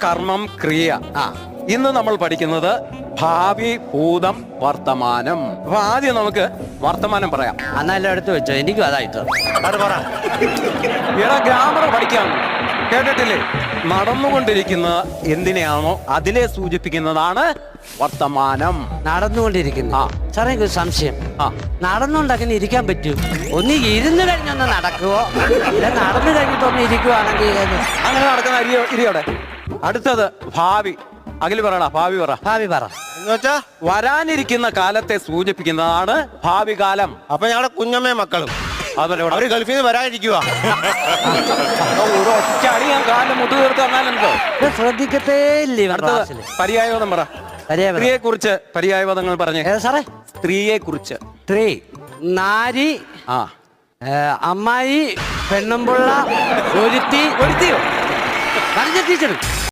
കർമ്മം ക്രിയ. ഇന്ന് നമ്മൾ പഠിക്കുന്നത് ഭാവി, ഭൂതം, വർത്തമാനം. അപ്പൊ ആദ്യം നമുക്ക് വർത്തമാനം പറയാം. അന്നെല്ലാം എടുത്തു വെച്ചോ, എനിക്കും അതായിട്ട്. ഇവിടെ ഗ്രാമർ പഠിക്കാം, കേട്ടിട്ടില്ലേ? നടന്നുകൊണ്ടിരിക്കുന്ന എന്തിനെയാണോ അതിനെ സൂചിപ്പിക്കുന്നതാണ് വർത്തമാനം. നടന്നുകൊണ്ടിരിക്കുന്നു. സാറേ എനിക്ക് സംശയം, നടന്നുകൊണ്ട് അങ്ങനെ ഇരിക്കാൻ പറ്റൂ? ഒന്ന് ഇരുന്ന് കഴിഞ്ഞൊന്ന് നടക്കുവോ, ഇല്ല നടന്നു കഴിഞ്ഞിട്ടൊന്ന് ഇരിക്കുവാണെങ്കിൽ അങ്ങനെ നടക്കുന്ന ഇരിയോടെ. അടുത്തത് ഭാവി. അഖിൽ പറയണ ഭാവി പറ. ഭാവി പറ എന്ന് വെച്ചാ വരാനിരിക്കുന്ന കാലത്തെ സൂചിപ്പിക്കുന്നതാണ് ഭാവി കാലം. അപ്പൊ ഞങ്ങളുടെ കുഞ്ഞമ്മയും മക്കളും അതുപോലെ അവര് ഗൾഫിൽ നിന്ന് വരാനിരിക്കുക. ഒരു ഒറ്റ അടി ഞാൻ കാലിന്റെ മുട്ട് തീർത്ത് തന്നാലുണ്ടോ? ശ്രദ്ധിക്കത്തേ ഇല്ലേ? അടുത്തത് പര്യായപദം പറ. സ്ത്രീയെ കുറിച്ച് പര്യായപദങ്ങൾ പറഞ്ഞേ സാറേ. സ്ത്രീയെ കുറിച്ച് സ്ത്രീ, നാരി, അമ്മായി, പെണ്ണുമ്പുള്ള, ഒരുത്തിയോ ടീച്ചർ.